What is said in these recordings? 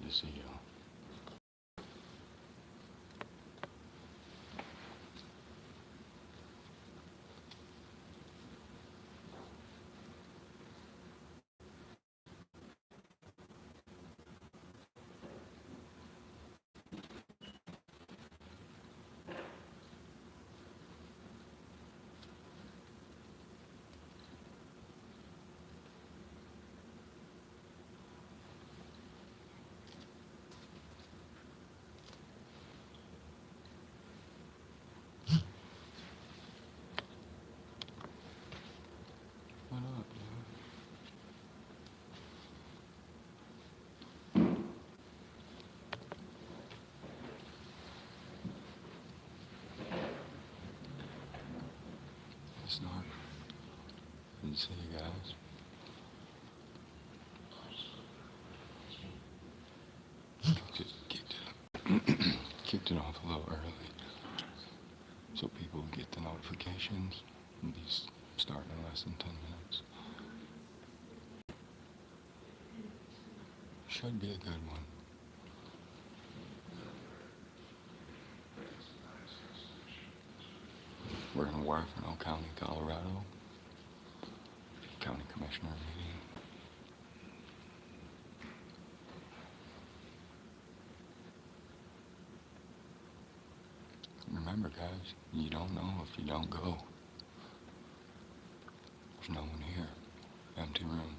to see you. What up, dude? It's not. Good to see you guys. Just kicked it off a little early so people get the notifications and be starting in less than 10 minutes. Should be a good one. We're in Huerfano County, Colorado. County Commissioner meeting. Remember, guys, you don't know if you don't go. There's no one here. Empty room.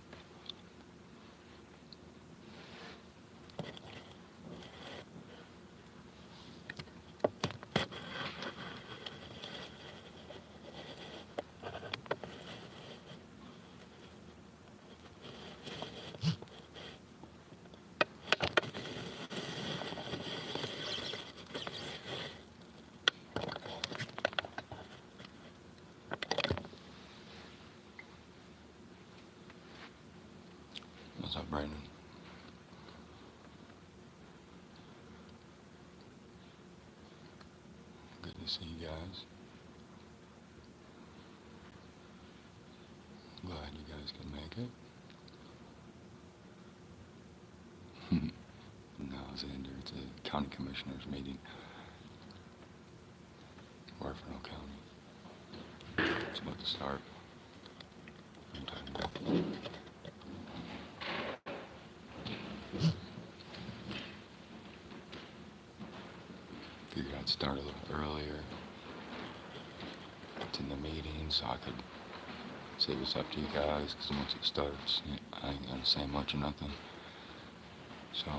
What's up, Brandon? Good to see you guys. Glad you guys can make it. No, Xander, it's a county commissioners meeting. Huerfano County. It's about to start. I'm talking about. Figured I'd start a little earlier. It's in the meeting, so I could say what's up to you guys, because once it starts, I ain't gonna say much or nothing. So,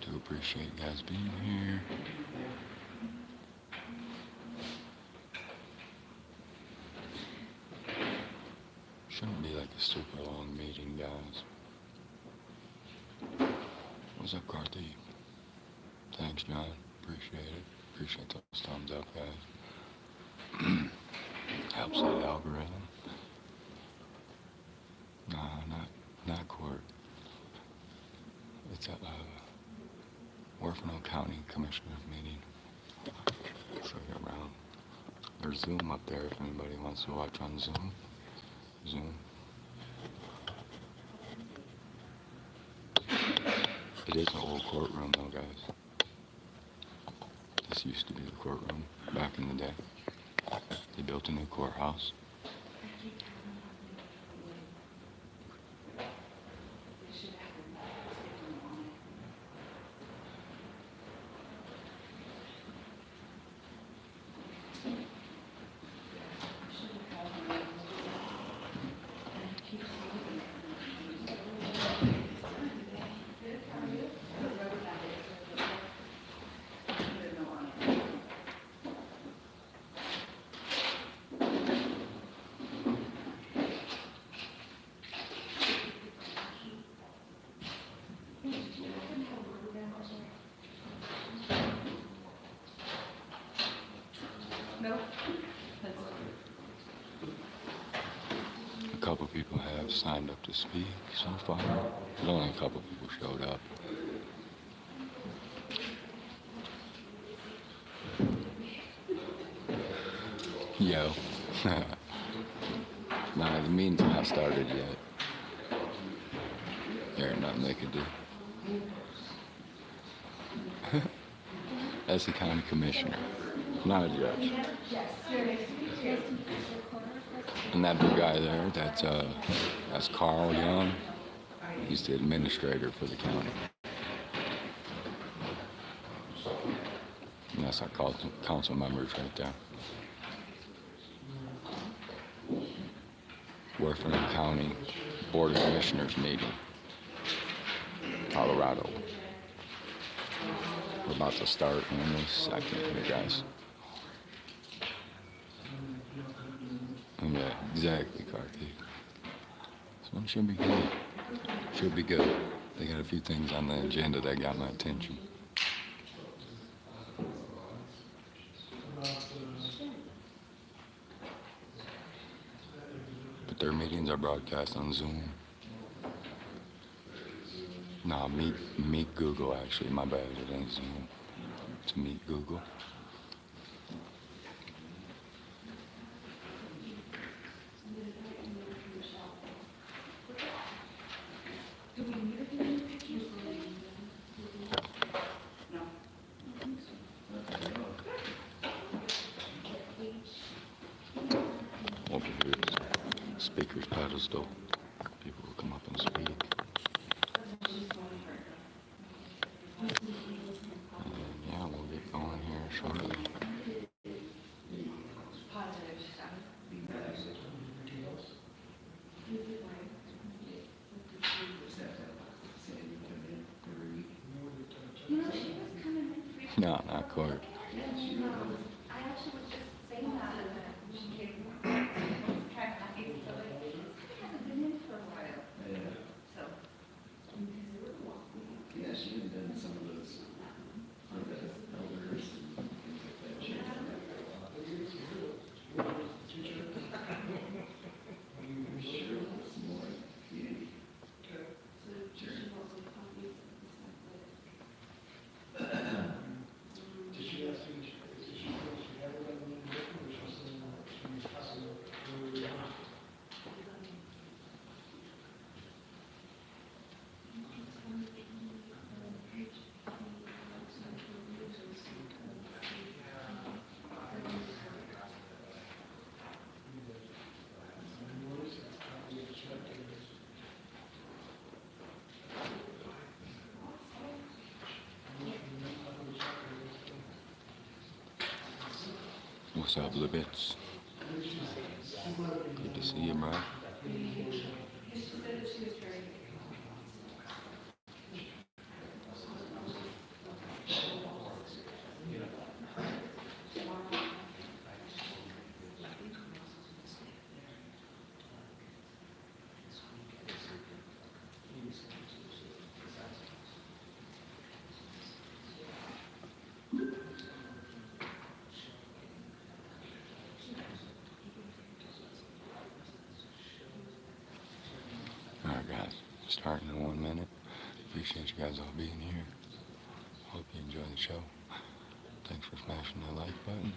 do appreciate you guys being here. Shouldn't be like a super long meeting, guys. What's up, Carthy? Thanks, John. Appreciate it. Appreciate those thumbs up, guys. Helps that algorithm. Nah, not court. It's a Huerfano County Commissioners meeting. I'll show you around. There's Zoom up there if anybody wants to watch on Zoom. It is an old courtroom though, guys. This used to be the courtroom back in the day. They built a new courthouse. A couple people have signed up to speak so far. But only a couple people showed up. Yo. Nah, the meeting's not started yet. There ain't nothing they could do. That's the county commissioner, not a judge. And that big guy there, that's Carl Young. He's the administrator for the county. And that's our council members right there. Huerfano County Board of Commissioners meeting, Colorado. We're about to start in a second here, guys. Yeah, exactly, Karthik. This one should be good. Should be good. They got a few things on the agenda that got my attention. But their meetings are broadcast on Zoom. No, Meet Google, actually. My bad, it ain't Zoom. It's Meet Google. Over here, speaker's pedestal. People will come up and speak. And yeah, we'll get going here shortly. No, not quite. I actually was just saying that she came kind of happy, so like, she hasn't been in for a while. Yeah. So. Yeah, she had done some of those for the elders and things like that. She had done that for a while. Sure, it's more community. Sure. What's up, Libits? Good to see you, bro. Alright guys, starting in 1 minute. Appreciate you guys all being here. Hope you enjoy the show. Thanks for smashing that like button.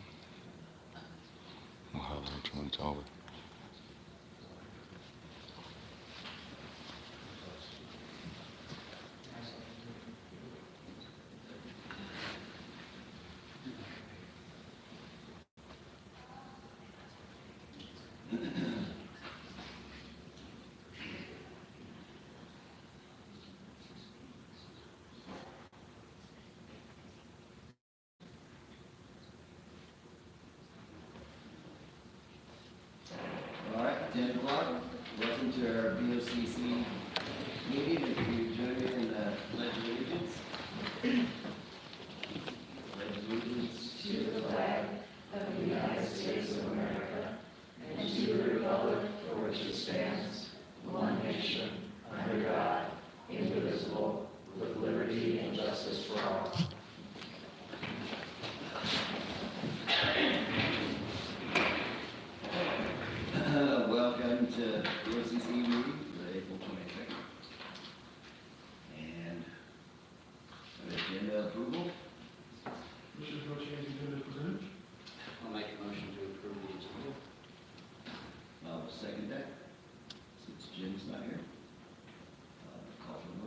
We'll holler at you when it's over. All right, 10 o'clock. Welcome to our BOCC meeting. If you join me in the Pledge of Allegiance. Pledge of Allegiance To the flag of the United States of America and to the republic for which it stands, one nation, under God, indivisible, with liberty and justice for all. Welcome to BOCC meeting for April 22nd. And an agenda approval. I'll make a motion to approve the agenda. I'll second that, since Jim's not here. Call for the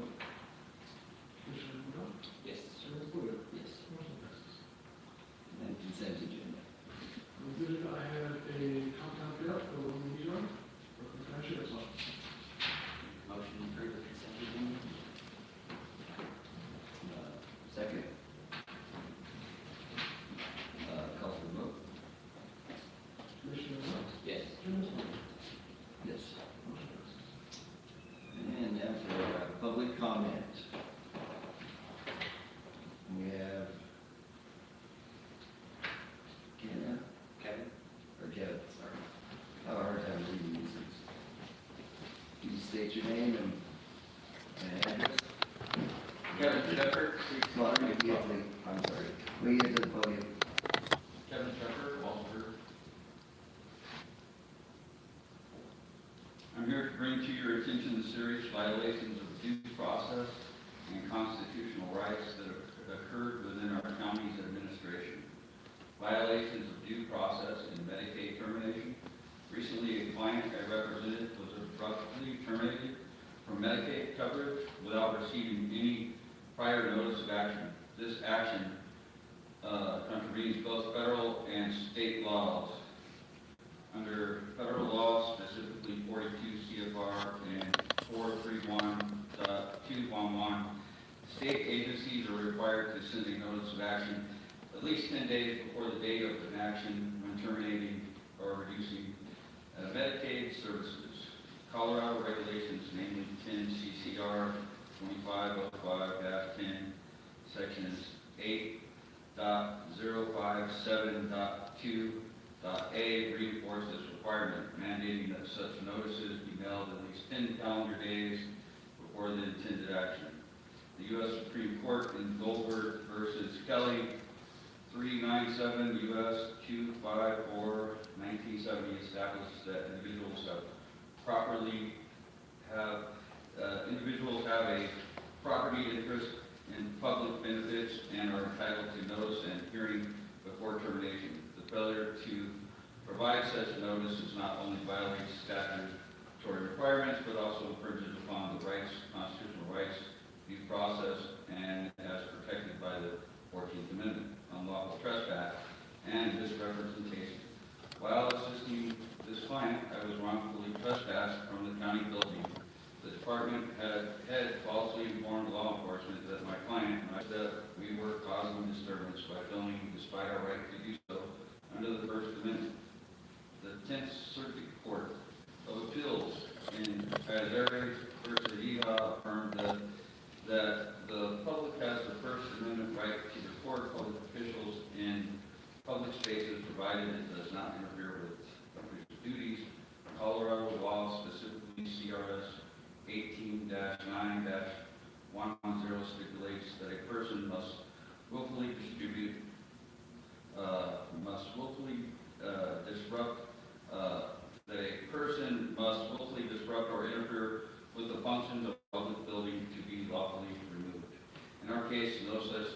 state your name and address. Kevin Shepherd, Well, I'm sorry. Will you get to the podium? Kevin Shepherd, Walter. I'm here to bring to your attention the serious violations of due process and constitutional rights that have occurred within our county's administration. Violations of due process in Medicaid termination. Recently, a client I represented was abruptly terminated from Medicaid coverage without receiving any prior notice of action. This action contravenes both federal and state laws. Under federal law, specifically 42 CFR and 431.211, state agencies are required to send a notice of action at least 10 days before the date of an action when terminating or reducing Medicaid services. Colorado regulations, namely 10 CCR 2505-10, sections 8.057.2.a reinforce this requirement, mandating that such notices be mailed at least 10 calendar days before the intended action. The U.S. Supreme Court in Goldberg versus Kelly 397 U.S. 254 1970 established that individuals have a property interest in public benefits and are entitled to notice and hearing before termination. The failure to provide such notice is not only violates statutory requirements, but also infringes upon the constitutional rights, due process, and as protected by the 14th Amendment, unlawful trespass, and misrepresentation. While assisting this client, I was wrongfully trespassed from the county building. The department had falsely informed law enforcement that my client and I that we were causing disturbance by filming despite our right to do so under the First Amendment. The 10th Circuit Court of Appeals in Azari versus Yeehaw affirmed that the public has the First Amendment right to report public officials in public spaces provided it does not interfere with official duties. Colorado law, specifically CRS 18-9-110, stipulates that a person must willfully disrupt or interfere with the functions of a public building to be lawfully removed. In our case, no such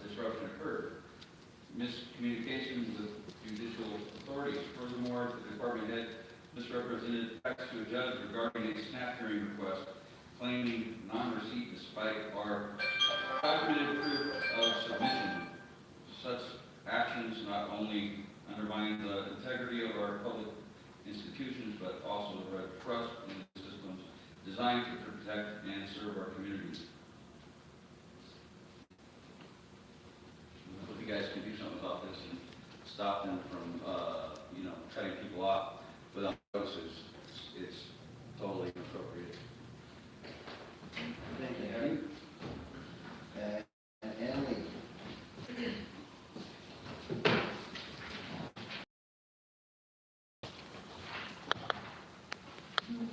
disruption occurred. Miscommunication with judicial authorities. Furthermore, the department had misrepresented facts to a judge regarding a SNAP hearing request, claiming non-receipt despite our documented proof of submission. Such actions not only undermine the integrity of our public institutions, but also erode trust in the systems designed to protect and serve our communities. I hope you guys can do something about this and stop them from, cutting people off without notices. It's totally inappropriate. Thank you, Harry. Annalee.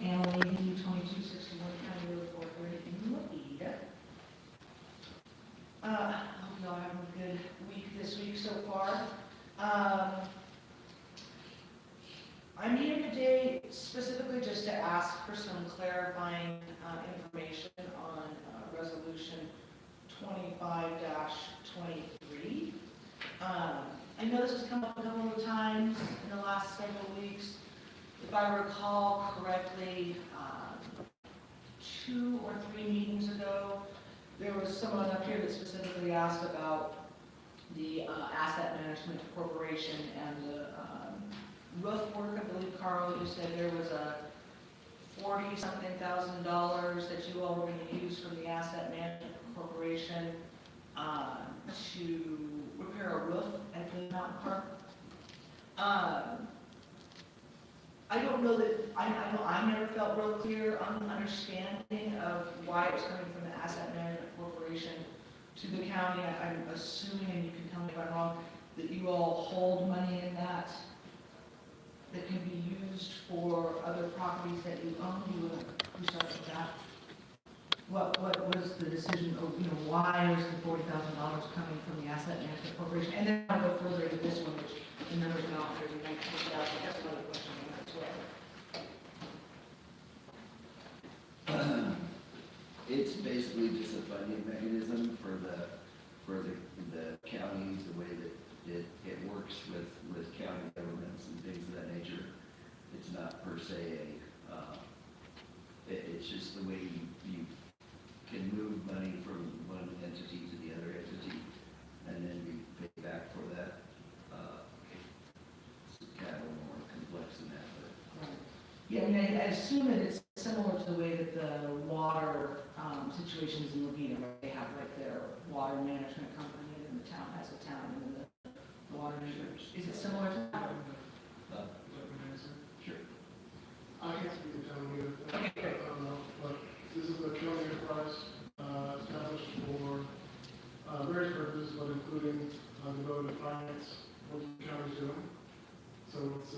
Annalee, 2261 County Road 430 in Moeda. I hope y'all are having a good week this week so far. I'm here today specifically just to ask for some clarifying information on Resolution 25-23. I know this has come up a couple of times in the last several weeks. If I recall correctly, 2 or 3 meetings ago, there was someone up here that specifically asked about the Asset Management Corporation and the roof work. I believe, Carl, you said there was a $40-something thousand that you all were going to use from the Asset Management Corporation to repair a roof at the Mountain Park. I don't know that, I know I never felt real clear on the understanding of why it was coming from the Asset Management Corporation to the county. I'm assuming, and you can tell me if I'm wrong, that you all hold money in that can be used for other properties that you own. You What was the decision, or, why is the $40,000 coming from the Asset Management Corporation? And then I'll go further into this one, which the numbers are not 19,000. That's another question on that as well. It's basically just a funding mechanism for the counties, the way that it works with county governments and things of that nature. It's not per se it's just the way you can move money from one entity to the other entity and then be paid back for that. It's kind of more complex than that, but. Yeah, I mean, I assume that it's similar to the way that the water situations in Laguna, where they have like their water management company, and then the town has a town, and then the water management. Is it similar to that? Sure. I can't speak to town meeting, but this is a county enterprise established for various purposes, but including development finance, what the county's doing. So it's a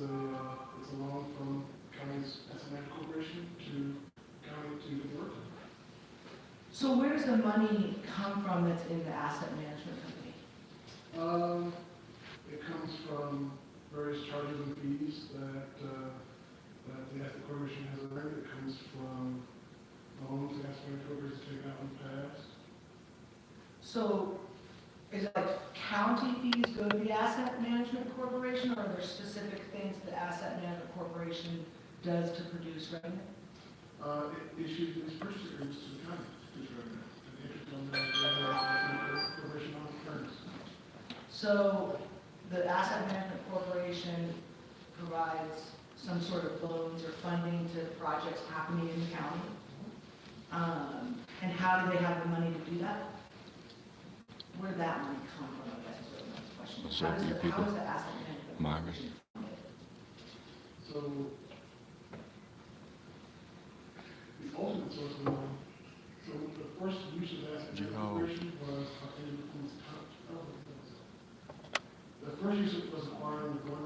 loan from county's asset management corporation to county to do the work. So where does the money come from that's in the asset management company? It comes from various charges and fees that the asset corporation has earned. It comes from loans the asset management corporation has taken out in the past. So is it like county fees go to the asset management corporation, or are there specific things the asset management corporation does to produce revenue? It issues these purchase agreements to the county to produce revenue. And the interest on that is the asset management corporation on the firms. So the asset management corporation provides some sort of loans or funding to projects happening in the county. And how do they have the money to do that? Where did that money come from? I guess is really my question. So How you is people- the asset management Myron. corporation funded? So the ultimate source of money, so the first use of the asset management corporation was the first use was acquiring the Glen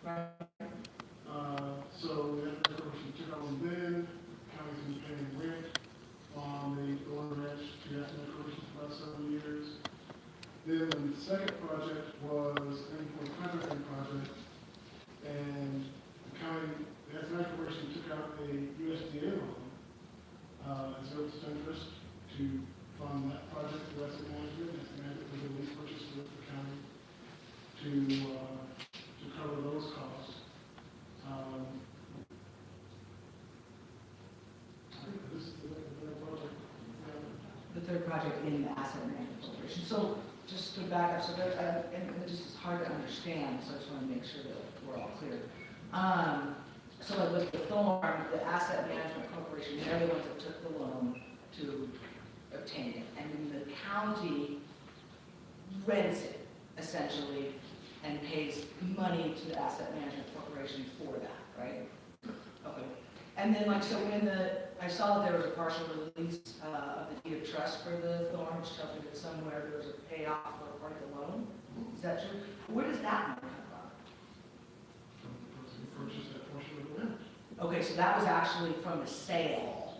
Ranch. So the asset management corporation took out one then, county's been paying rent on the Glen Ranch to the asset management corporation for about 7 years. Then the second project was an endpoint contracting project, and the county, the asset management corporation took out a USDA loan, as well as interest to fund that project for asset management. Asset management was a lease purchase with the county to cover those costs. I think this is the third project. The third project in the asset management corporation. So just to back up, so there, and it just is hard to understand, so I just want to make sure that we're all clear. So like with the Thorn, the asset management corporation, they're the ones that took the loan to obtain it. And then the county rents it, essentially, and pays money to the asset management corporation for that, right? Okay. And then like, so in I saw that there was a partial release of the deed of trust for the Thorn, which tells me that somewhere there was a payoff for part of the loan. Is that true? Where does that money come From the person who purchased that portion of the land. from? Okay, so that was actually from the sale.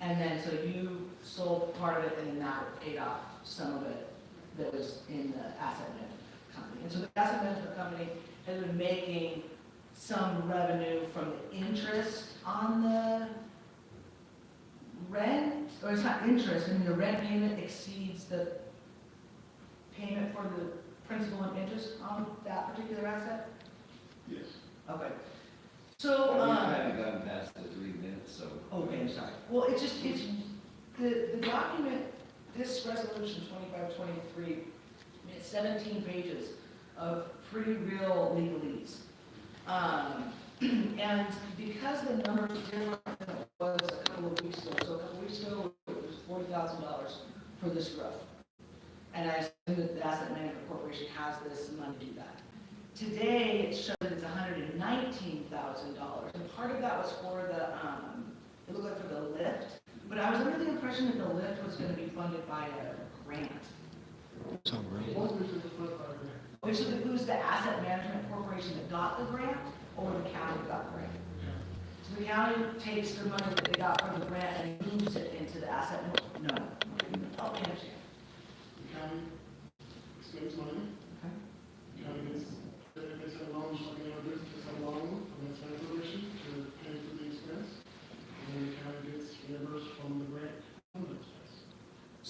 And then, so you sold part of it, and then that paid off some of it that was in the asset management company. And so the asset management company has been making some revenue from the interest on the rent, or it's not interest, I mean, the rent payment exceeds the payment for the principal and interest on that particular asset? Yes. Okay. So, We haven't gotten past the 3 minutes, so. okay, I'm sorry. Well, it's the document, this resolution 2523, it's 17 pages of pretty real legalese. And because the numbers are different than it was a couple of weeks ago, so a couple of weeks ago, it was $40,000 for this roof. And I assume that the Asset Management Corporation has this money to do that. Today, it shows that it's $119,000, and part of that was for the, it looked like for the lift, but I was under the impression that the lift was going to be funded by a grant. So really, Most of this is the first part there. Okay, so it was the Asset Management Corporation that got the grant, or the county got the grant? So the county takes the money that they got from the grant and moves it into the Asset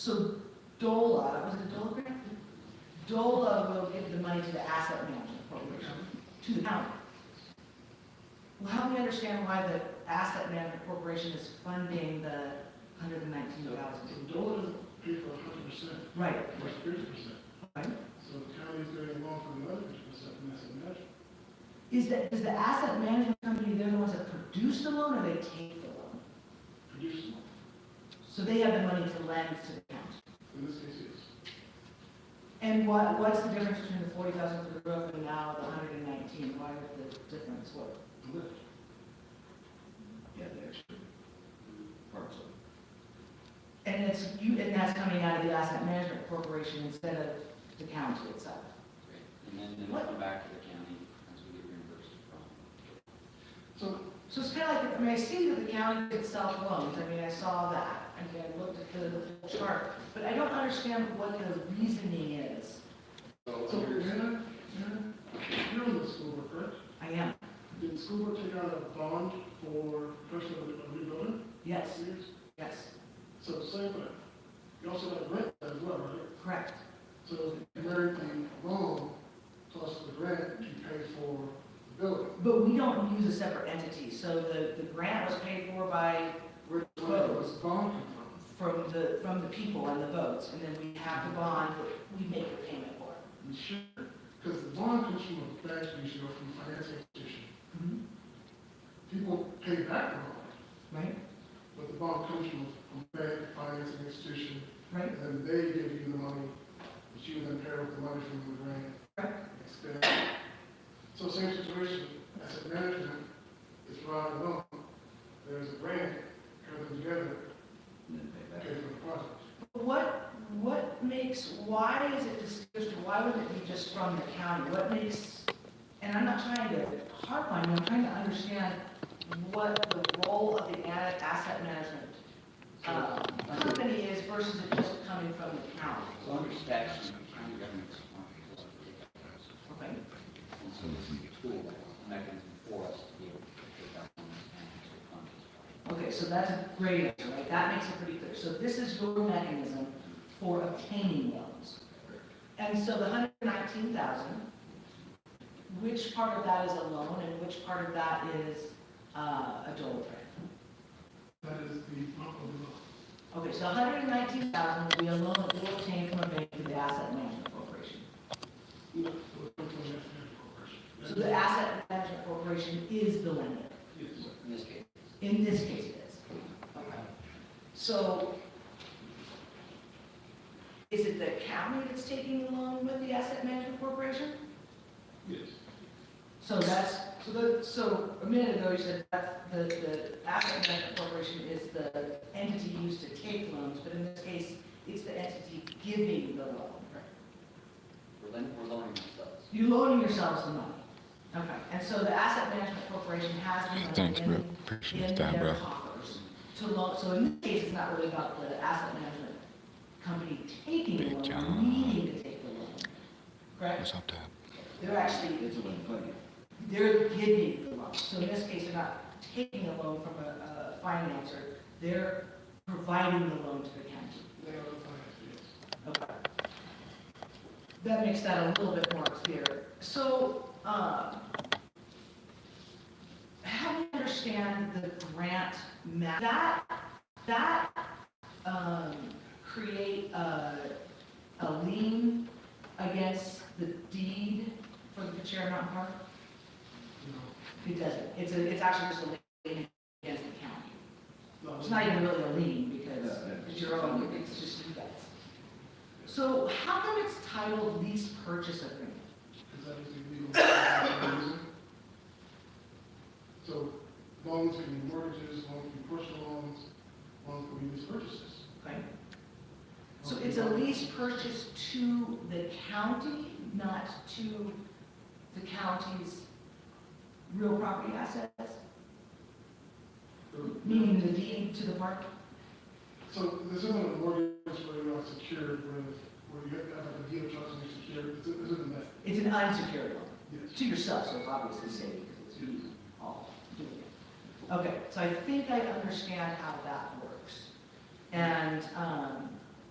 So DOLA, was it DOLA grant? DOLA will give the money to the asset management corporation, to the county. Well, help me understand why the asset management corporation is funding the 119,000. So DOLA doesn't pay for 100%, Right, it's 50%. right. So the county is getting along for the other 50% from asset management. Is the asset management company, they're the ones that produce the loan or they take the loan? Producing, So they have the money to lend to the county. in this case, yes. And what's the difference between the 40,000 for the roof and now the 119? Why is the difference? What? The lift. Yeah, they're actually parts of it. And and that's coming out of the asset management corporation instead of the county itself. And then it'll come back to the county as we get reimbursed from. So it's kind of like, I mean, I see that the county itself loans, I mean, I saw that, and I looked at the full chart, but I don't understand what the reasoning is. So, Anna, you're on the school board, correct? I am, Did the school board take out a bond for purchase of a new building? yes, Years? yes, So same thing. You also got grant as well, right? correct. So you married the loan plus the grant to pay for the building. But we don't use a separate entity, so the grant was paid for by Where does the bond come from the people and the votes, and then we have the bond that we make the payment for. from? Sure. Because the bond comes from a bank, usually, or from a financing institution. People pay back the bond, Right, but the bond comes from a bank, financing institution, right, and then they give you the money, but you then pair with the money from the grant. right. Expand. So same situation, asset management is providing a loan, there's a grant, pair them together, And then pay back. pay for the project. Why is it distinguished, why would it be just from the county? What makes, and I'm not trying to harp on you, I'm trying to understand what the role of the asset management company is versus it just coming from the county. So under statute, county government's responsible for Okay. and so this is a tool, mechanism for us to be able to take out loans and actually fund this. Okay, so that's a great answer, right? That makes it pretty clear. So this is your mechanism for obtaining loans. And so the 119,000, which part of that is a loan and which part of that is a DOLA grant? That is the amount of the loan. Okay, so 119,000 will be a loan that will obtain from a bank to the asset management corporation. No, it comes from the asset management corporation. So the asset management corporation is the lender. Yes. In this case, In this case, it is. Okay. So is it the county that's taking the loan with the asset management corporation? Yes. So a minute ago you said that the asset management corporation is the entity used to take loans, but in this case, it's the entity giving the loan. we're loaning ourselves. You're loaning yourselves the money. Okay, and so the asset management corporation has the money Thanks, bro. in Appreciate that, their bro. coffers to loan. So in this case, it's not really about the asset management company taking the Big loan, John. needing to take the loan. Correct? What's up, Dad? They're actually, It's a little funny. they're giving the loan. So in this case, they're not taking a loan from a financer, they're providing the loan to the county. They are the finance, yes. Okay. That makes that a little bit more clear. So, how do you understand the grant that create a lien against the deed for the Pachera Mountain Park? No. It doesn't. It's actually just a lien against the county. No, It's not even really a lien because it's your own, it's just you guys. So how come it's titled lease purchase agreement? Because that is the legal reason. So loans can be mortgages, loans can be personal loans, loans can be lease purchases. Okay? So it's a lease purchase to the county, not to the county's real property assets? Meaning the deed to the park? So this isn't a mortgage where you are secured with, where you have like a deed of trust and you're secured, this isn't that. It's an unsecured loan. Yes. To yourself, so it's obviously safe because it's you all doing it. Okay, so I think I understand how that works. And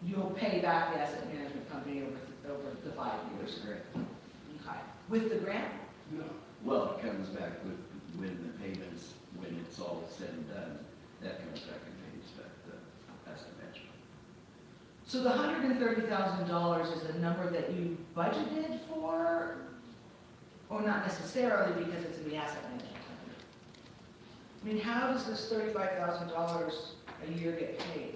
you'll pay back the asset management company over the 5 years. Correct. Okay. With the grant? No, Well, it comes back with, when the payments, when it's all said and done, that comes back and pays back the asset management. So the $130,000 is a number that you budgeted for, or not necessarily because it's in the asset management company? I mean, how does this $35,000 a year get paid?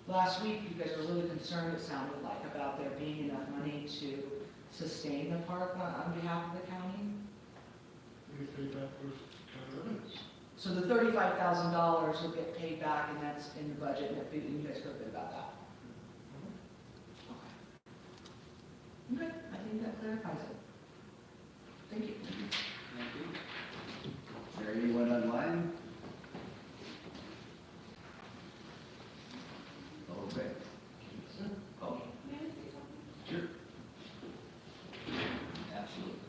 Last week, you guys were really concerned, it sounded like, about there being enough money to sustain the park on behalf of the county. we get paid back for county revenues. So the $35,000 will get paid back, and that's in the budget, and you guys feel good about that? Okay. Okay, I think that clarifies it. Thank you. Thank you. Is there anyone online? Okay. Oh, sure. Absolutely.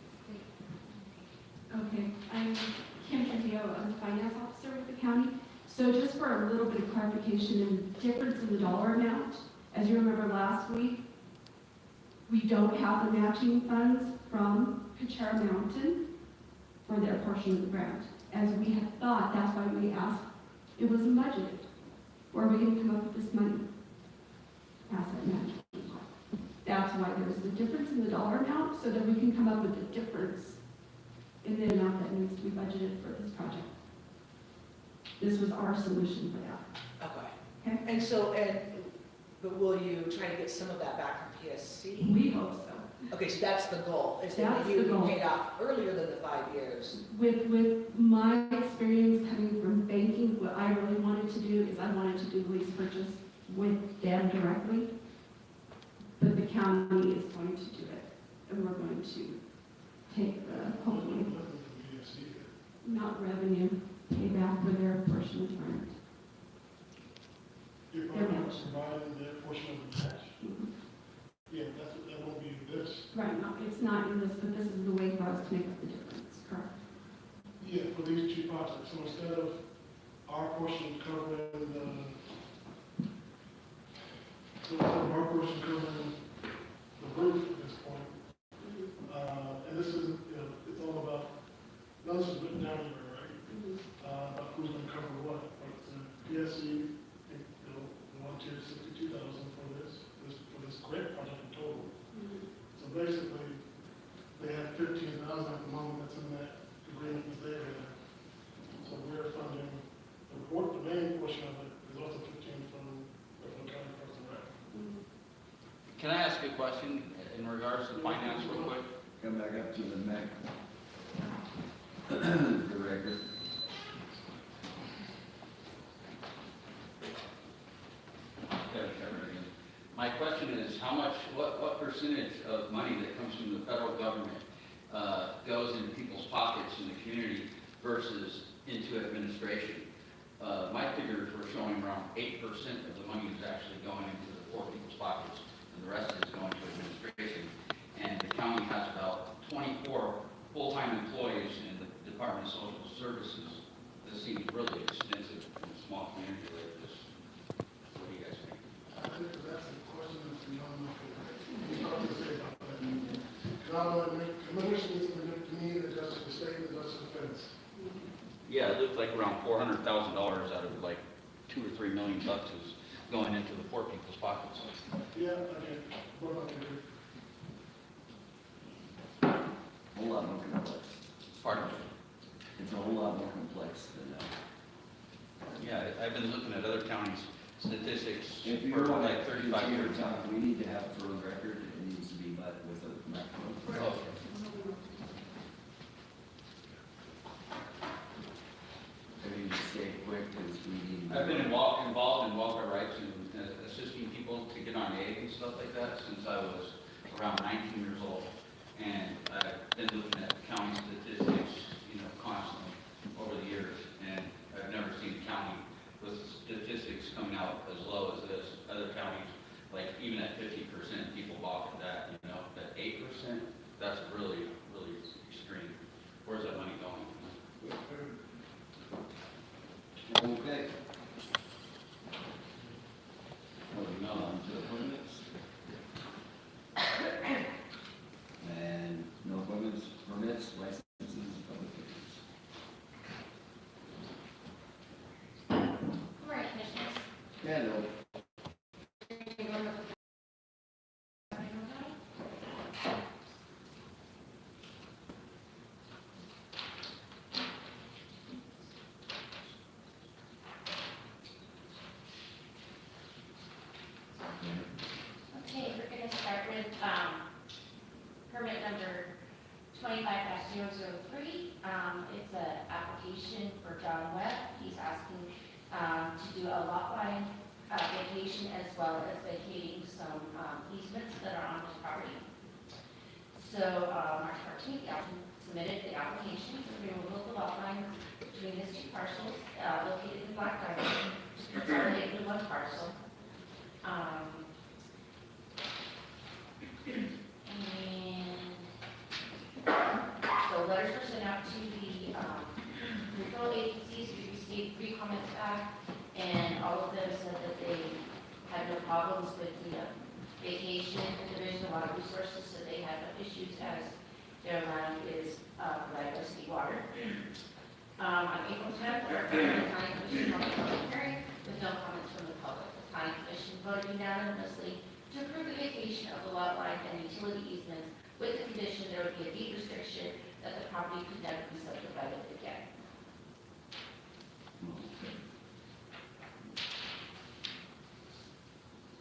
Okay, I'm Kim Trujillo, I'm the finance officer with the county. So just for a little bit of clarification and difference in the dollar amount, as you remember last week, we don't have the matching funds from Cachara Mountain for their portion of the grant. As we had thought, that's why we asked, it wasn't budgeted. Where are we going to come up with this money? Asset management. That's why there's the difference in the dollar amount, so that we can come up with the difference in the amount that needs to be budgeted for this project. This was our solution for that. Okay. Okay. And so, but will you try to get some of that back from PSC? We hope so. Okay, so that's the goal, is that That's you the goal. be paid off earlier than the 5 years. With my experience coming from banking, what I really wanted to do is I wanted to do lease purchase with them directly. But the county is going to do it, and we're going to take the, hopefully, Nothing from BSC here. not revenue, pay back for their portion of the grant. You're Their probably match. providing their portion of the match. Mhm. Yeah, that won't be this. Right, no, it's not in this, but this is the way for us to make up the difference, correct? Yeah, for these two projects, so instead of our portion covering our portion covering the roof at this point, and this is, it's all about, none of this is written down here, right? About who's gonna cover what, but PSC, volunteered 62,000 for this grant project in total. So basically, they have 15,000 at the moment that's in that agreement with their, so we're funding, the main portion of it is also 15 from Huerfano County Parks and Rec. Can I ask a question in regards to finance real quick? Come back up to the mic. The record. My question is, what percentage of money that comes from the federal government goes into people's pockets in the community versus into administration? My figures were showing around 8% of the money is actually going into the poor people's pockets, and the rest is going to administration. And the county has about 24 full-time employees in the Department of Social Services. This seems really expensive in a small community like this. What do you guys think? I think that's a question that's beyond my pay. You know what to say about that. Not only commission is to me, the justice of the state, the justice of defense. Yeah, it looked like around $400,000 out of like $2 or $3 million is going into the poor people's pockets. Yeah, okay, what about you? A whole lot more complex. Pardon me? It's a whole lot more complex than that. Yeah, I've been looking at other counties' statistics If you for want like to 35 continue years. to talk, we need to have a firm record. It needs to be met with a microphone. Oh, If you just stay quick, because we need. I've been involved in welfare rights and assisting people to get on aid and stuff like that since I was around 19 years old. And I've been looking at county statistics, constantly over the years. And I've never seen a county with statistics coming out as low as this. Other counties, like even at 50%, people balk at that, At 8%, that's really, really extreme. Where's that money going? Okay. Moving on Kendall. Okay, we're gonna start with, permit number 25-003. It's an application for John Webb. He's asking, to do a lot line, vacation as well as vacating some, easements that are on his property. So, March 14th, the applicant submitted the application for removal of the lot lines between his two parcels, located in Black Diamond, consolidated in one parcel. And so letters were sent out to the referral agencies. We received 3 comments back, and all of them said that they had no problems with the vacation and division of water resources, so they had no issues as their land is provided by city water. On April 10th, the County Commission held a public hearing with no comments from the public. The County Commission voted unanimously to approve the vacation of the lot line and utility easements with the condition there would be a deed restriction that the property could never be subdivided again.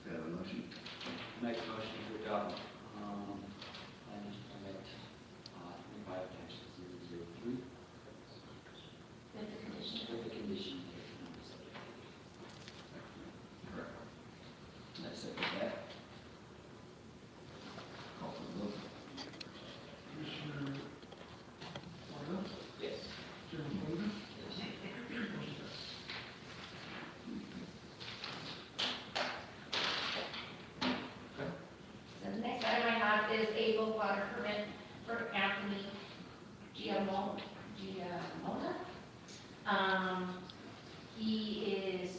Do you have a motion? Make a motion to adopt, land use permit, 25-003, With the condition. with the condition that Correct. And I second that. Call for the vote. Commissioner Morales? yes. Chairman Bowman? Yes. Motion passes. So the next item I have is a low water permit for Anthony Giamona. He is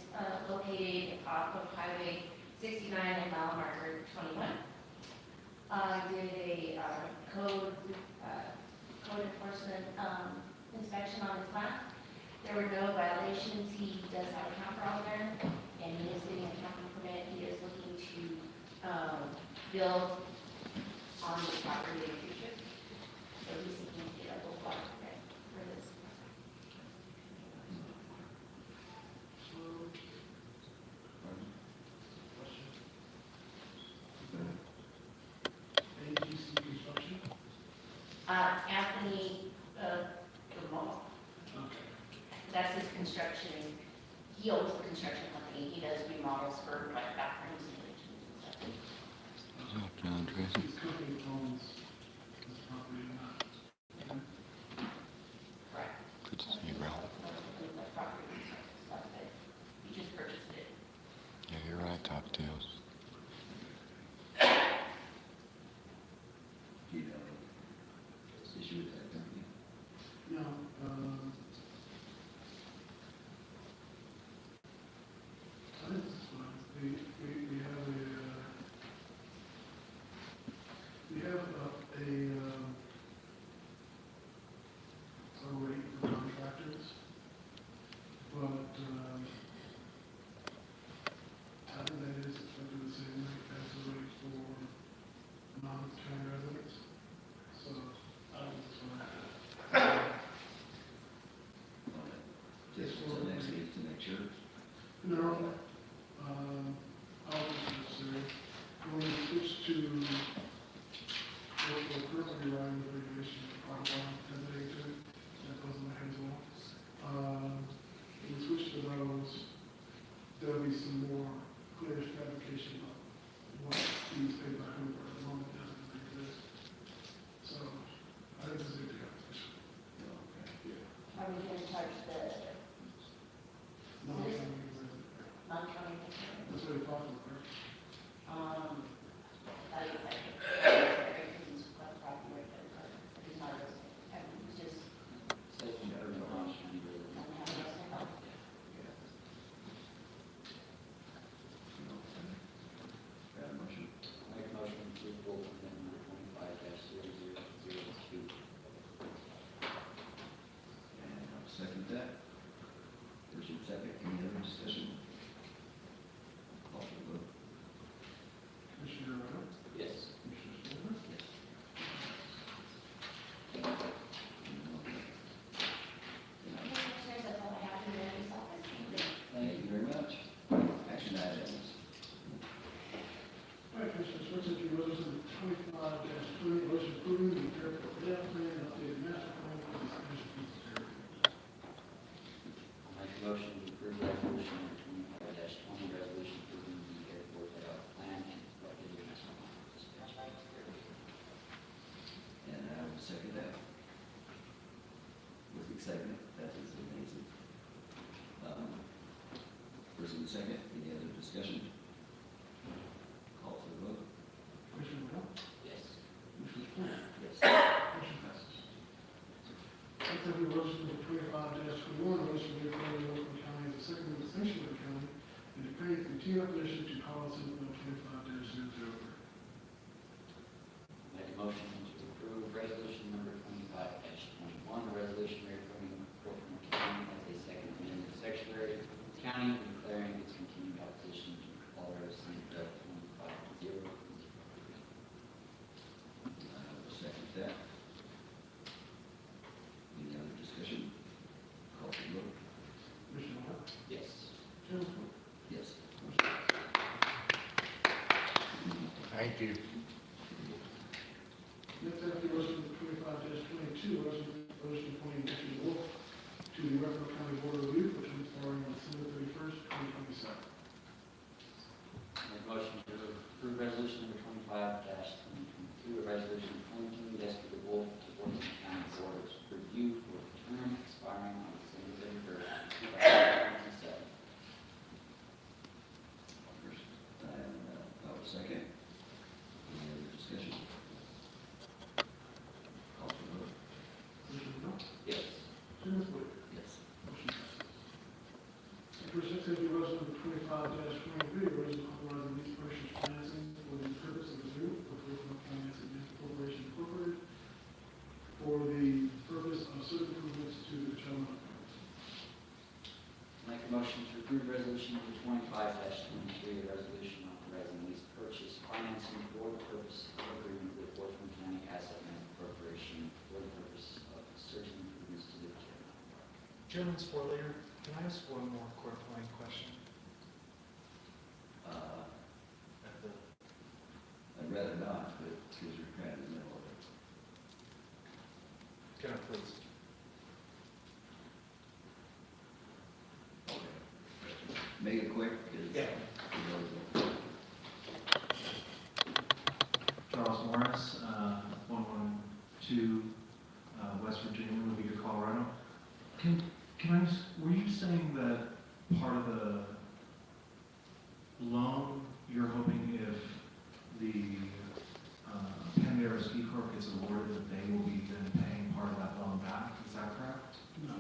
located off of Highway 69 and mile marker 21. Did a code enforcement inspection on his land. There were no violations. He does have a camper on there, and he is getting a camping permit. He is looking to build on the property in the future. So he's seeking to get a low water permit for this. AGC Construction? Anthony, Lamont. Okay. That's his construction. He owns the construction company. He does remodels for like bathrooms and kitchens and stuff. What's up, John Tracy? His company owns this property or not? Correct. Good to see you, Ralph. The property and stuff, but he just purchased it. Yeah, you're right, Top Tails. Do you have an issue with that company? No, I think this is fine. We have a rate for contractors, but, I think that is expected the same rate as the rate for non-county residents. So, I think it's fine. Just for the next week to make sure. No, I'll just say, when we switch to what we're currently running the regulation, part one, as an agent, that goes in my hands on. When we switch to those, there'll be some more clear clarification of what fees paid by who, or the moment doesn't exist. So, I think this is a good conversation. Are we going to charge the Non-county resident. non-county? That's what we're talking about. I don't know. He's got the property right there, but he's not a resident. I mean, he's just, Says you never know how much you really doesn't have a resident. Oh. Got a motion? make a motion to approve amendment number 25-0002. And I'll second that. First and second, any other discussion? second. Any other discussion? Call for the vote. Commissioner Rea? Yes. Commissioner Spillier? Yes. Motion passes. Next, I have a resolution number 25-21, a resolution reaffirming Oakland County as a second sanctuary county and declaring continued opposition to policy number 25-003. Make a motion to approve resolution number 25-21, a resolution reaffirming Huerfano County as a second amended sanctuary county and declaring its continued opposition to Colorado Senate Bill 25-003. I will second that. Any other discussion? Call for the vote. Commissioner Rea? Yes. Chairman Spillier? Yes. Motion passes. Thank you. Next, I have the resolution number 25-22, a resolution appointing Deputy Wolf to the Huerfano County Board of Review for term expiring on December 31st, 2027. Make a motion to approve resolution number 25-2022, a resolution appointing Deputy Wolf to Huerfano County Board of Review for a term expiring on December 31st, 2027. First, and I will second. Any other discussion? Call for the vote. Commissioner Rea? Yes. Chairman Spillier? Yes. Motion passes. First, next, I have the resolution number 25-23, a resolution authorizing lease purchase financing for the purpose of the new Huerfano County Asset Management Corporation Incorporated for the purpose of certain improvements to the Chalmette Park. Make a motion to approve resolution number 25-23, a resolution authorizing lease purchase financing for the purpose of agreement with Huerfano County Asset Management Corporation for the purpose of certain improvements to the Chalmette Park. Chairman Sporlier, can I ask one more clarifying question? At the I'd rather not, but because you're kind of in the middle of it. Can I please? Make it quick, because. Yeah. Charles Morris, 112 West Virginia, Movega, Colorado. Can I just, were you saying that part of the loan, you're hoping if the Pandera Ski Corp gets awarded, that they will be then paying part of that loan back? Is that correct? No.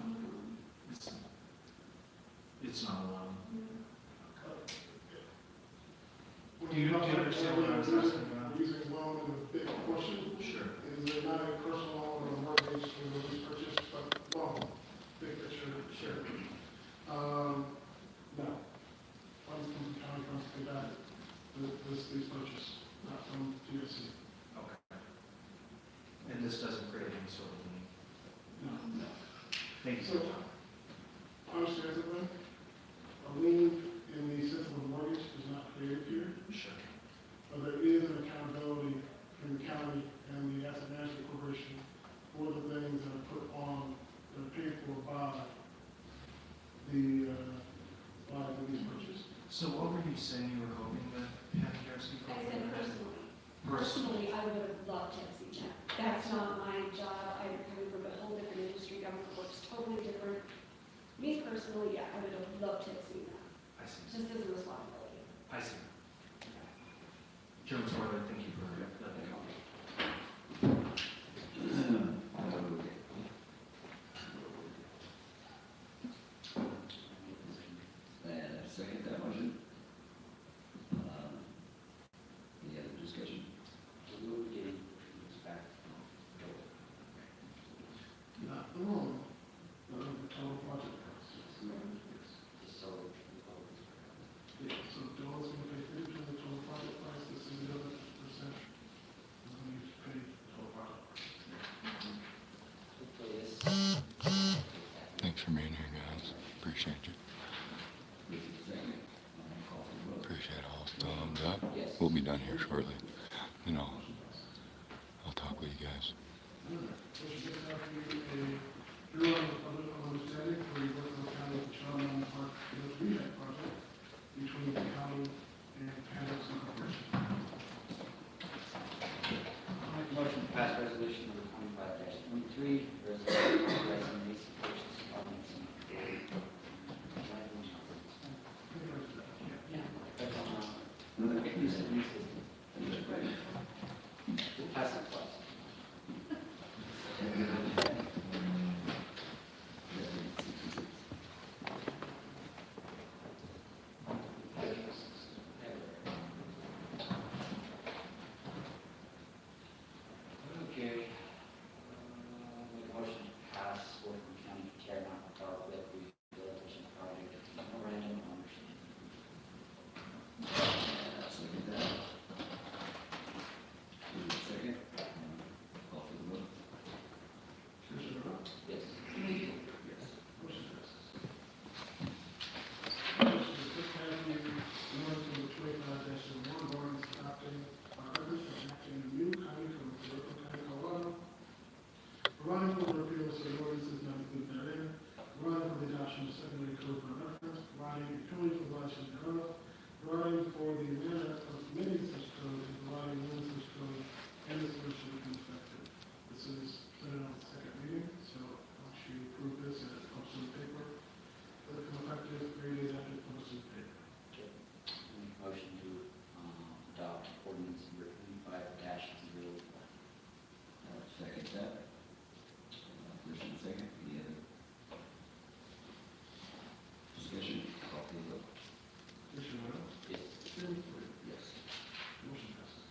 It's not a loan. When Do you understand what I was asking about? Using loan in a big portion, Sure. is it not a personal loan or a mortgage or a lease purchase, but loan, big picture, sure. No. Funds from the county funds pay back this lease purchase, not from GSC. Okay. And this doesn't create any sort of lien? No. Thank you. So, understandably, a lien in the sense of a mortgage is not created here, Sure. but there is an accountability in the county and the asset management corporation for the things that are put on, that are paid for by the lease purchase. So what were you saying you were hoping that Pandera Ski Corp I would said have? personally. Personally. I would have loved to have seen that. That's not my job. I'm coming from a whole different industry. Government works totally different. Me personally, yeah, I would have loved to have seen that, I see. just as a responsibility. I see. Chairman Sorley, thank you for letting me know. And I second that motion. Any other discussion? We will be getting this back. Not the loan, but the total project price. Just so. Yeah, so Dole's gonna pay 50% of the total project price, this is the other percent. Is going to pay total project price. Hopefully this. Thanks for being here, guys. Appreciate you. Second. Call for the vote. Appreciate all thumbs up. Yes. We'll be done here shortly. You know, I'll talk with you guys. So she gets out to a drawing of public understanding for the Huerfano County Chalmette Park rehab project between the county and Pandas Corporation. Make a motion to pass resolution number 25-23, resolution authorizing lease purchase financing for New system. We'll pass it twice. Okay. Make a motion to pass Huerfano County Caremark Power Flip Rehabilitation Project memorandum of understanding. Second that. Move to second. Call for the vote. Commissioner Rowe? Yes. Yes. Motion passes. Motion to Fifth Avenue, North Number 25-1, Lawrence adopting orders for enacting a new county code for Huerfano County, Colorado. Providing for the repeal of said ordinances not included therein. Providing for the adoption of secondary code for reference. Providing utility for violation thereof. Providing for the manner of submitting such code and providing when such code and its version will be effective. This is put on the second reading, so once you approve this and it comes to the paper, it'll become effective 3 days after it comes to the paper. Okay. Make a motion to adopt ordinance number 25-01. Second that. First and second, any other discussion? Call for the vote. Commissioner Rowe? Yes. Chairman Floyd? Yes. Motion passes.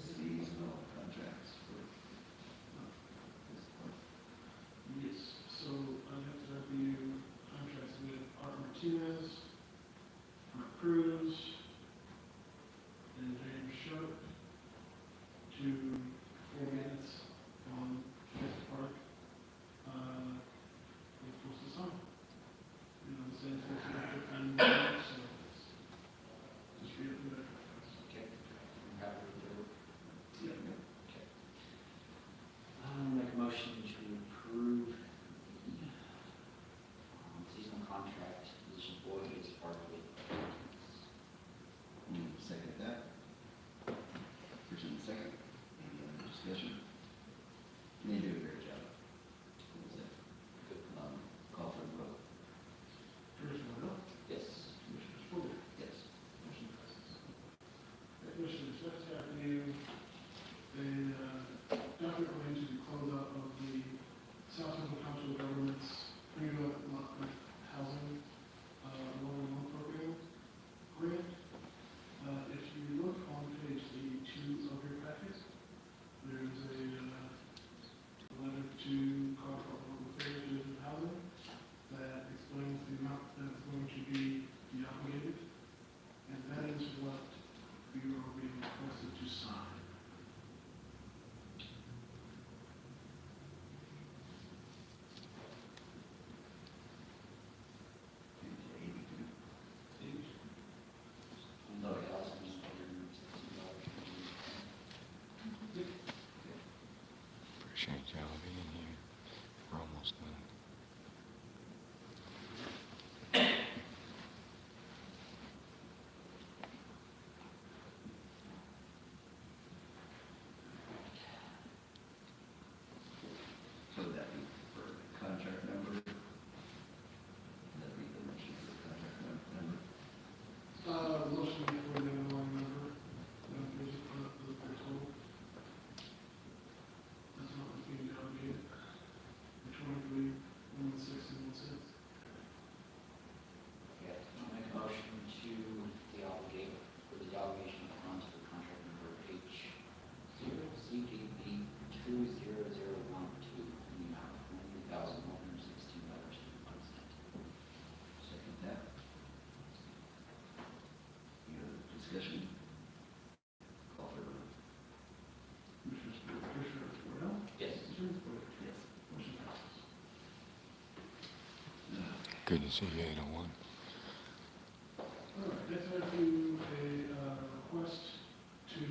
Seasonal contracts for this part. Yes, so I have to review contracts with Art Martinez, Mark Cruz, and James Sharp to perform maintenance on Fifth Park, with Coastal Summer. You know, the same thing, and so it's just read through that. Okay. I'm happy with the vote. Yeah. Okay. Make a motion to approve the seasonal contract position for Gates Park with. Second that. First and second, any other discussion? They do a great job. What was that? Good. Call for the vote. Commissioner Rowe? Yes. Commissioner Floyd? Yes. Motion passes. The Commissioner Fifth Avenue, they, document relating to the closeout of the South Central Council of Governments redevelopment housing, low-income program grant. If you look on page 82 of your packet, there's a, letter to Carl Local Affairs Division of Housing that explains the amount that is going to be obligated, and that is what we are being requested to sign. No, yeah, I was just wondering, $16. Appreciate y'all being here. We're almost done. So would that be for the contract number? That'd be the motion for the contract number? Motion for the underlying number, is the total. That's not what's being delegated. The 23, 116, 116. Okay, I'll make a motion to deobligate, for the delegation of funds for contract number H0CDB 20012 in the amount of $1,116.01. Second that. Any other discussion? Call for the vote. Commissioner Rowe? Yes. Commissioner Floyd? Yes. Motion passes. Good to see you, 801. All right, next I do a request to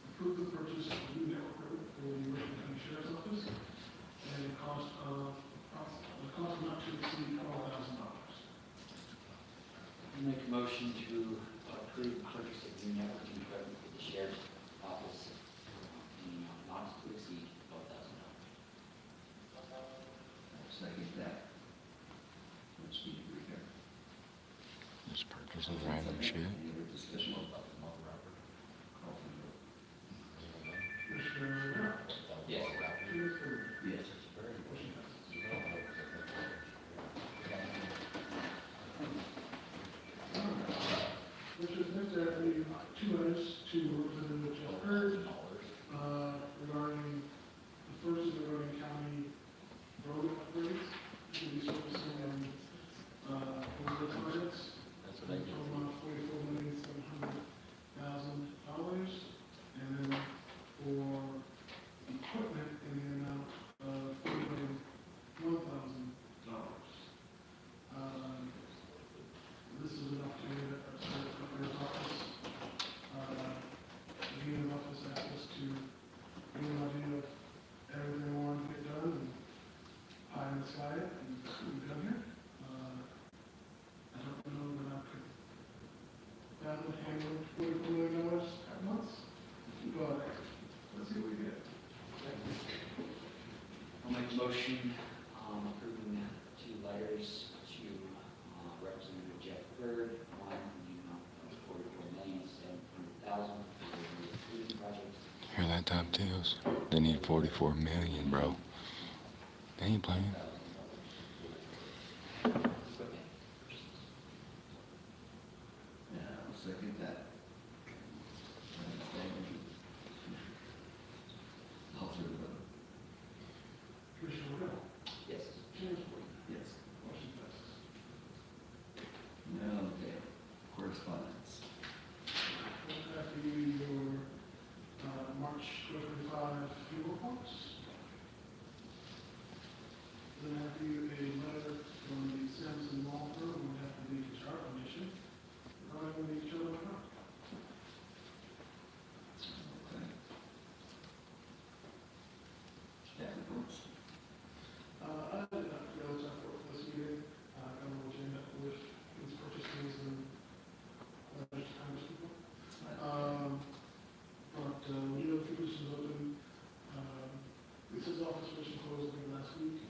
approve the purchase of new network equipment for the Huerfano County Sheriff's Office at a cost not to exceed $12,000. I'll make a motion to approve the purchase of new networking equipment for the sheriff's office in the amount not to exceed $12,000. Commissioner Rowe? Yes. Commissioner Floyd? Yes. Motion passes. second that. Let's be repair. This purchase is random shit. Any other discussion? Call for the vote. Commissioner Romero? Yes. Commissioner Yes. Which is next, I have 2 items to Representative Jeff Hurd, regarding, the first is regarding county road upgrades. Should be focusing on, over projects. From $44,700,000, and then for equipment in the amount of $41,000. This is an opportunity that the mayor's office, the mayor's office asked us to give an idea of everything we want to get done, and pie in the sky, and that's what we've done here. I don't know that I could handle $44 million at once, but let's see what we get. I'll make a motion approving the 2 letters to Representative Jeff Bird, one in the amount of $44,700,000 for the improvement project. Hear that, Top Tails? They need 44 million, bro. They ain't playing. Yeah, I'll second that. Call for the vote. Commissioner Romero? Yes. Commissioner Yes. Motion passes. Okay, correspondence. After you, your March 25 fuel reports. Then after you, a letter from the Sampson Law Firm on behalf of the Guitar Foundation regarding the children's park. Okay. Staff reports. I did not feel as I thought this meeting, I don't know what you end up with these purchases and letters to Congresspeople. But we know the positions open. Lisa's office was closed, I think, last week.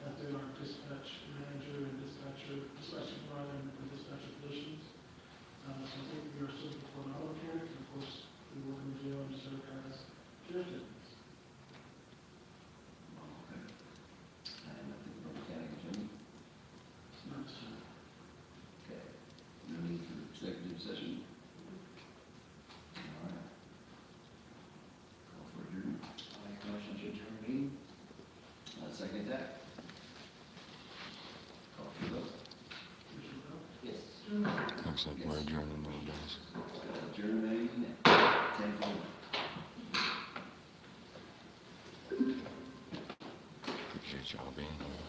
After our dispatch manager and dispatcher supervisor and dispatcher positions. So I think we are still before an auto mechanic, and of course, we work in the jail and serve as sheriff's deputies. Okay. And nothing from the county attorney. It's not this time. Okay. No need for executive session. All right. Call for adjournment. I'll make a motion to adjourn the meeting. Second that. Call for the vote. Commissioner Bell? Yes. Looks like we're adjourning now, guys. Adjournment at 10:41. Appreciate y'all being here.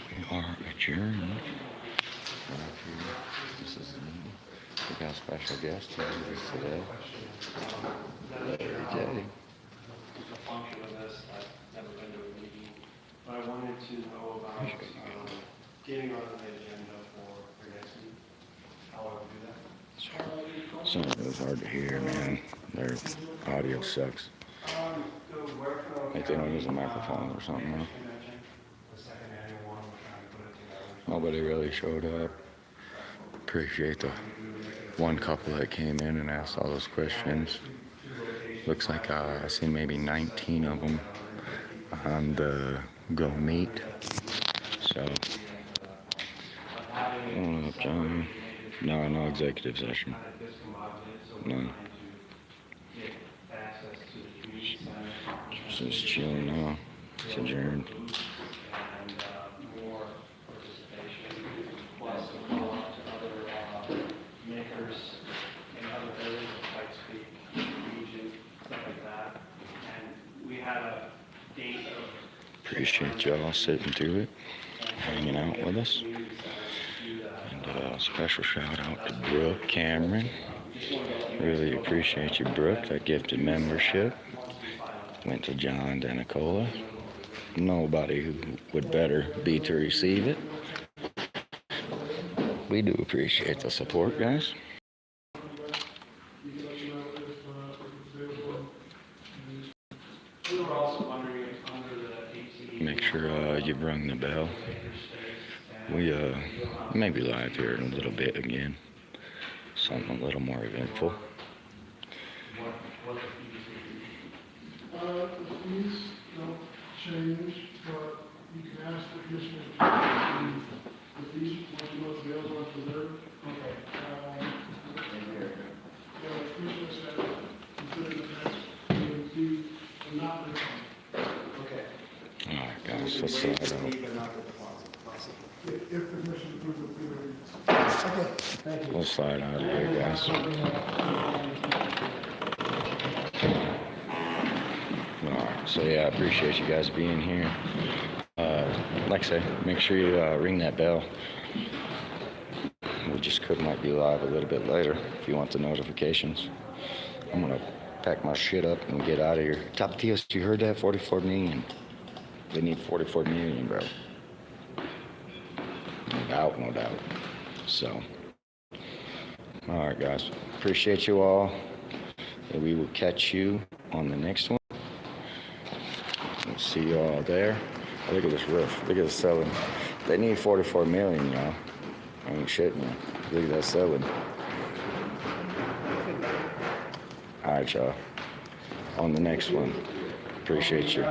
We are adjourned. This is the meeting. We got a special guest here with us today. Larry J. The function of this, I've never been to a meeting, but I wanted to know about getting on the agenda for next meeting. How I would do that. Sorry, it was hard to hear, man. Their audio sucks. The Huerfano Like they don't use a County, microphone or something, huh? Convention, the second annual one, we're trying to put it together. Nobody really showed up. Appreciate the one couple that came in and asked all those questions. Looks like I seen maybe 19 of them on the Go Meet. So, what up, John? No executive session. None. Just chilling now. It's adjourned. More participation, plus a follow-up to other makers in other areas of Pikes Peak region, stuff like that. And we had a date of. Appreciate y'all sitting through it, hanging out with us. And a special shout out to Brooke Cameron. Really appreciate you, Brooke, that gifted membership. Went to John Danicola. Nobody who would better be to receive it. We do appreciate the support, guys. were also wondering if under the AT. Make sure you've rung the bell. We may be live here in a little bit again. Something a little more eventful. What the fees would be. The fees don't change, but you can ask the commissioner to the fees once you know the bills are reserved. Okay. The commissioner said, consider the next fee and not the Okay. Alright guys, let's slide out. But not the deposit. if the commission approves the fee. Okay, thank you. We'll slide out of here, guys. Alright, so yeah, I appreciate you guys being here. Like I say, make sure you ring that bell. We just might be live a little bit later if you want the notifications. I'm gonna pack my shit up and get out of here. Tapatios, you heard that? 44 million. They need 44 million, bro. No doubt. So, alright guys, appreciate you all. And we will catch you on the next one. We'll see you all there. Look at this roof. Look at the ceiling. They need 44 million, y'all. I ain't shitting you. Look at that ceiling. Alright, y'all. On the next one. Appreciate you.